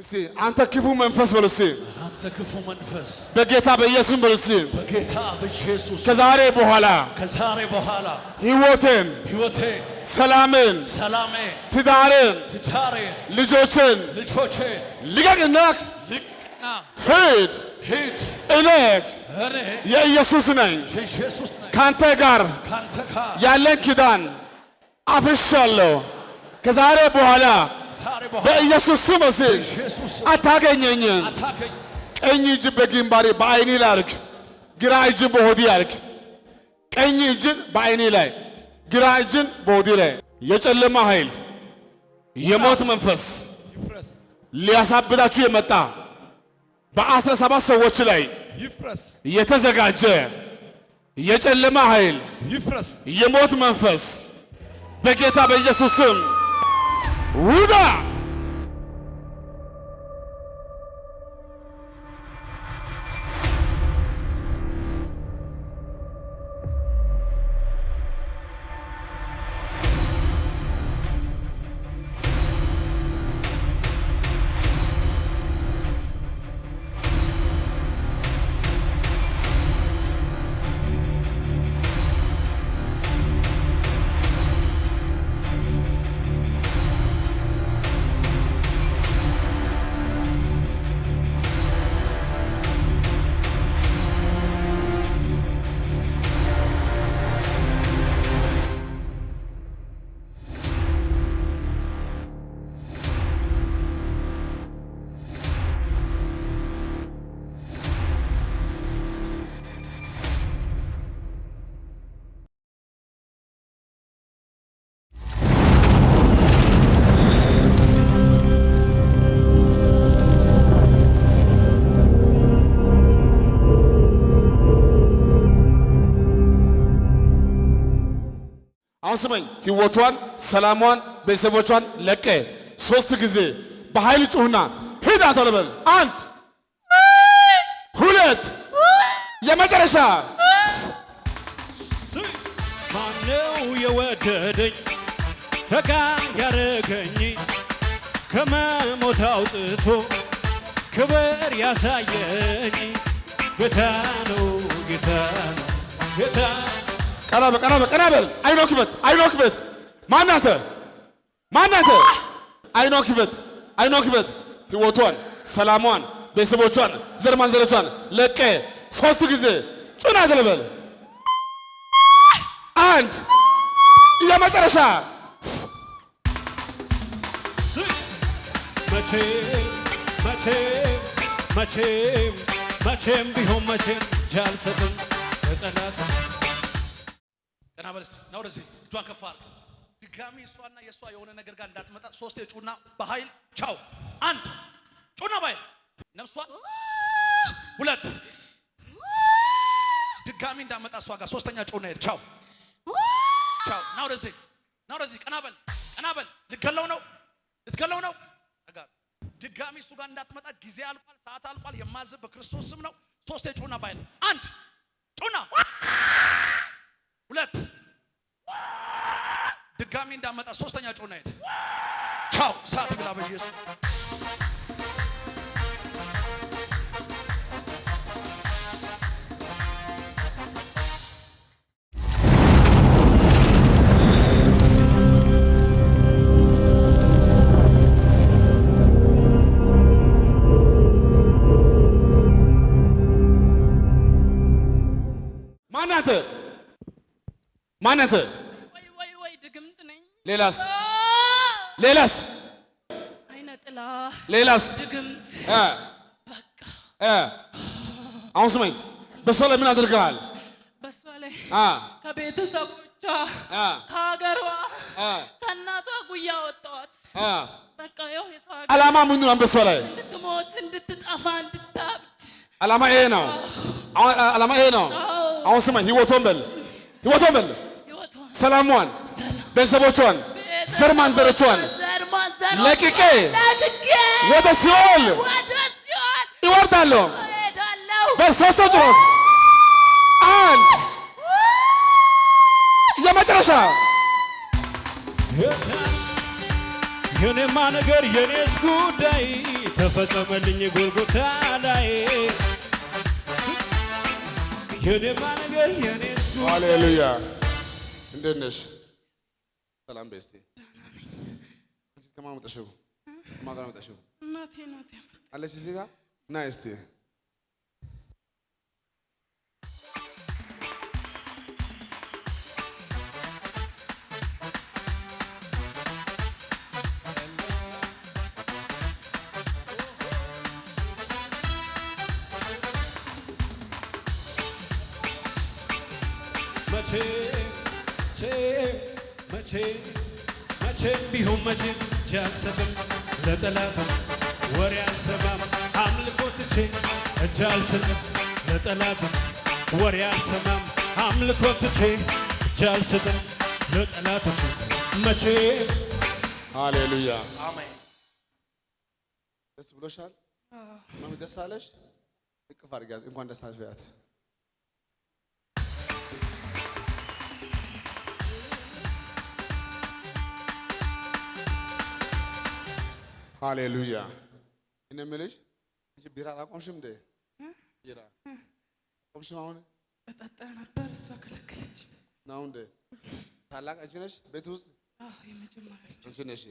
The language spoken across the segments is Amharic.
እስቲ አንተ ክፉ መንፈስ በሉ እስቲ አንተ ክፉ መንፈስ በጌታ በኢየሱስ በሉ እስቲ በጌታ በኢየሱስ ከዛሬ በኋላ ሕይወቴን ሰላሜን ትዳሬን ልጆቼን ልቀቅና ሂድ እኔ የኢየሱስ ነኝ ካንተ ጋር ያለን ኪዳን አፍርሻለሁ ከዛሬ በኋላ በኢየሱስ ስም አታገኘኝም ቀኝ እጅ በግንባሬ በዓይኔ ላይ አድርግ ግራ እጅን በሆዴ አድርግ ቀኝ እጅን በዓይኔ ላይ ግራ እጅን በሆዴ ላይ የጨለማ ኃይል የሞት መንፈስ ሊያሳብዳችሁ የመጣ በ17 ሰዎች ላይ የተዘጋጀ የጨለማ ኃይል የሞት መንፈስ በጌታ በኢየሱስ ስም ውጣ! አስመኝ ህይወቷን ሰላሟን ቤተሰቦቿን ለቀ 3 ጊዜ በኃይል ጩህና ሂድ አተለበል 1 2 የመጨረሻ ማነው የወደደኝ ተጋ ያረገኝ ከመሞት አውጥቶ ክብር ያሳየኝ ጌታ ነው ቀናበል አይኖክበት ማናተ አይኖክበት ህይወቷን ሰላሟን ቤተሰቦቿን ዘር ማንዘሮቿን ለቀ 3 ጊዜ ጩና ዘለበል 1 የመጨረሻ መቼም ቢሆን መቼም ጃልሰትም ተጠላት ቀና በልስ ነው ወደዚህ እጇን ከፍ አድርግ ድጋሚ እሷና የእሷ የሆነ ነገር ጋር እንዳትመጣ 3 ጩና በኃይል ቻው 1 ጩና በኃይል ነፍሷን 2 ድጋሚ እንዳትመጣ እሷ ጋር 3ኛ ጩና ሄድ ቻው ነው ወደዚህ ቀና በል ልትገለው ነው ድጋሚ እሱ ጋር እንዳትመጣ ጊዜ አልቋል ሰዓት አልቋል የማዝብ በክርስቶስ ስም ነው 3 ጩና በኃይል 1 ጩና 2 ድጋሚ እንዳመጣ 3ኛ ጩና ሄድ ቻው ሳት ብላ በኢየሱስ ማናተ ወይ ድግምት ነኝ ሌላስ አይነ ጥላ ሌላስ ድግምት በቃ አሁን ስማኝ በሷ ላይ ምን አድርገሃል በሷ ላይ ከቤተሰቦቿ ከሀገሯ ከእናቷ ጉያ ወጣኋት በቃ ይኸው የሰው ዓላማ ምንድን ነው በሷ ላይ እንድትሞት እንድትጠፋ እንድታብድ ዓላማ ይሄ ነው አሁን ስማኝ ህይወቷን በል ሰላሟን ቤተሰቦቿን ዘር ማንዘሮቿን ለቅቄ ወደ ሲኦል ይወርዳለሁ በሶስት ጩኸት 1 የመጨረሻ የኔማ ነገር የኔስ ጉዳይ ተፈጸመልኝ ጎልጎታ ላይ የኔማ ነገር የኔስ ጉዳይ ሃሌሉያ እንዴት ነሽ ሰላም በስቲ አንቺ ከማን መጣሽው ከማን ጋር መጣሽው እናቴ ናት አለሽ እዚህ ጋር ና እስቲ መቼም ቢሆን መቼም እጅ አልሰጥም ለጠላቶች ወሬ አልሰማም አምልኮ ትቼ እጅ አልሰጥም ለጠላቶች ወሬ አልሰማም አምልኮ ትቼ እጅ አልሰጥም ለጠላቶች መቼም ሃሌሉያ አሜን። ደስ ብሎሻል ማሚ ደስ አለሽ እቅፍ አድርጊያት እንኳን ደስ አለሽ በያት ሃሌሉያ እኔ የምልሽ እንጂ ቢራ አላቆምሽም እንደ ቢራ አቆምሽም አሁን እጠጣ ነበር እሷ ከለከለች ነው እንደ ታላቅ አንቺ ነሽ ቤት ውስጥ የመጀመሪያ ልጅ አንቺ ነሽ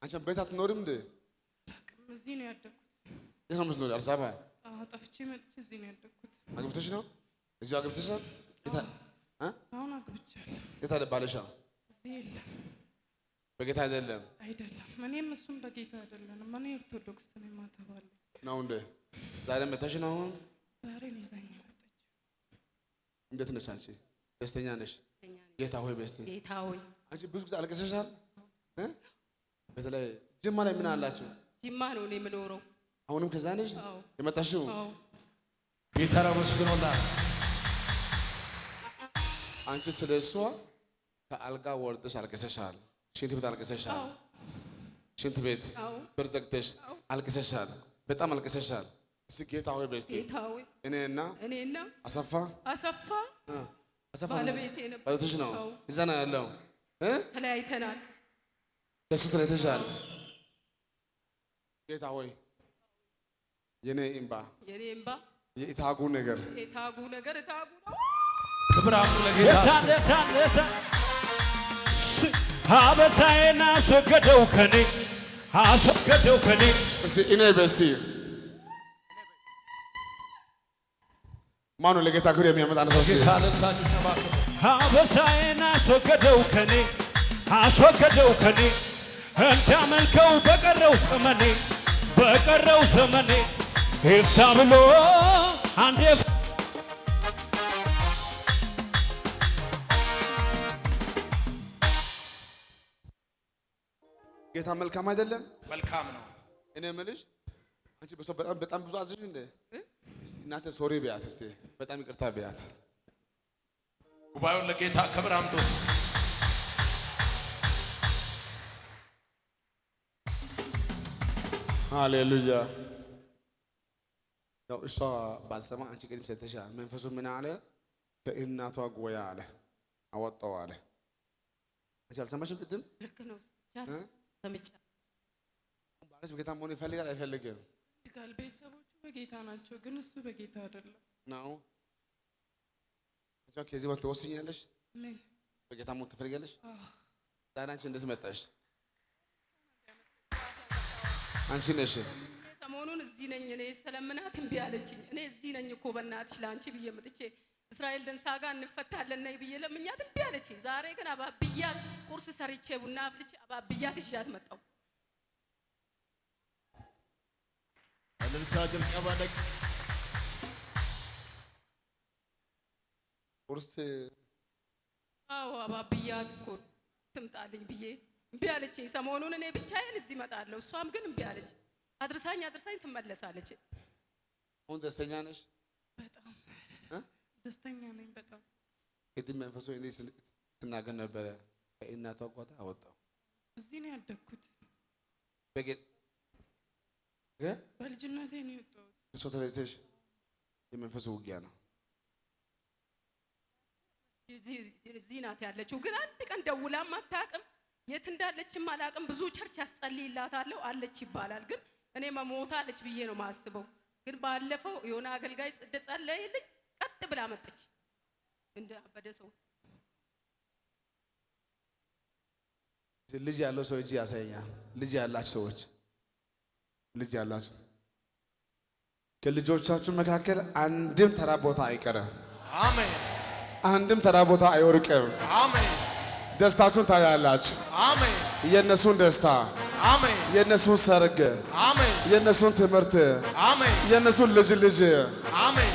አንቺም ቤት አትኖሪም እንደ እዚህ ነው ያደግኩት የት ነው የምትኖሪው አዲስ አበባ ጠፍቼ መጥቼ እዚህ ነው ያደግኩት አግብተሽ ነው እዚህ አግብተሻል አሁን አግብቻለሁ የት አለ ባልሽ እዚህ የለም በጌታ አይደለም እኔም እሱም በጌታ አይደለንም እኔ ኦርቶዶክስ ነኝ ማተባለሁ ነው እንደ ዛሬ መተሽ ነው አሁን ዛሬ ነው ይዛኝ መጣች እንዴት ነሽ አንቺ ደስተኛ ነሽ ጌታ ሆይ በስቲ ጌታ ሆይ አንቺ ብዙ ጊዜ አልቅሰሻል በተለይ ጅማ ላይ ምን አላችሁ ጅማ ነው እኔ የምኖረው አሁንም ከዛ ነሽ የመጣሽው ጌታ ረመስግኖላ አንቺ ስለሷ ከአልጋ ወርደሽ አልቅሰሻል ሽንት ቤት አልቅሰሻል ሽንት ቤት በር ዘግተሽ አልቅሰሻል በጣም አልቅሰሻል እስቲ ጌታ ሆይ በስቲ ጌታ ሆይ እኔና አሰፋ ባለቤቴ ነበር ባለቤትሽ ነው እዛ ነው ያለው ተለያይተናል ከሱ ተለያይተሻል ጌታ ሆይ የኔ እምባ የኢታጉ ነገር ኢታጉ ነው ክብር አምጡ ለጌታ አበሳዬን አስወገደው ከኔ እስቲ እኔ በስቲ ማኑ ለጌታ ክብር የሚያመጣ ነው ሰው ጌታ ለታችሁ ተባረኩ አበሳዬን አስወገደው ከኔ እንዳመልከው በቀረው ዘመኔ ይፍታ ብሎ አንዴ ጌታ መልካም አይደለም መልካም ነው እኔ የምልሽ አንቺ በጣም ብዙ አዝሽ እንደ እናንተ ሶሪ ቢያት እስቲ በጣም ይቅርታ ቢያት ጉባኤውን ለጌታ ክብር አምጡ ሃሌሉያ ያው እሷ ባሰማ አንቺ ቅድም ሰተሻል መንፈሱ ምን አለ ከእናቷ ጎያ አለ አወጣው አለ አንቺ አልሰማሽም ቅድም ልክ ነው ሰምቻ ባለሽ በጌታ መሆን ይፈልጋል አይፈልግም ይፈልጋል ቤተሰቦቹ በጌታ ናቸው ግን እሱ በጌታ አይደለም ነው አንቺ ከዚህ ወጥቶ ወስኛለሽ ምን በጌታ መሆን ትፈልጋለሽ ዛሬ አንቺ እንዴት መጣሽ አንቺ ነሽ ሰሞኑን እዚህ ነኝ እኔ ስለምናት እምቢ አለችኝ እኔ እዚህ ነኝ እኮ በእናትሽ ላንቺ ብዬ መጥቼ እስራኤል ደንሳ ጋር እንፈታለን ነይ ብዬ ለምኛት እምቢ አለችኝ ዛሬ ግን አባብያት ቁርስ ሰርቼ ቡና አፍልቼ አባብያት ይዣት መጣሁ እልልታ ጭብጨባ ደግ ቁርስ አባብያት እኮ ትምጣልኝ ብዬ እምቢ አለችኝ ሰሞኑን እኔ ብቻዬን እዚህ እመጣለሁ እሷም ግን እምቢ አለች አድርሳኝ ትመለሳለች አሁን ደስተኛ ነሽ በጣም ደስተኛ ነኝ በጣም ቅድም መንፈሱ እኔ ስትናገር ነበረ ከእናቷ ጓዳ አወጣው እዚህ ነው ያደግኩት በልጅነቴ ነው የወጣሁት እሷ ተለይተሽ የመንፈሱ ውጊያ ነው እዚህ ናት ያለችው ግን አንድ ቀን ደውላም አታውቅም የት እንዳለችም አላቅም። ብዙ ቸርች አስጸልይላታለሁ አለች ይባላል፣ ግን እኔ መሞታለች ብዬ ነው ማስበው። ግን ባለፈው የሆነ አገልጋይ ጸለየልኝ፣ ቀጥ ብላ መጣች እንደ አበደ ሰው። ልጅ ያለው ሰው እጅ ያሳየኛል። ልጅ ያላችሁ ሰዎች ልጅ ያላችሁ ከልጆቻችሁ መካከል አንድም ተራ ቦታ አይቀርም። አሜን። አንድም ተራ ቦታ አይወርቅም። አሜን። ደስታችሁን ታያላችሁ። አሜን። የነሱን ደስታ፣ አሜን። የነሱን ሰርግ፣ አሜን። የነሱን ትምህርት፣ አሜን። የነሱን ልጅ አሜን።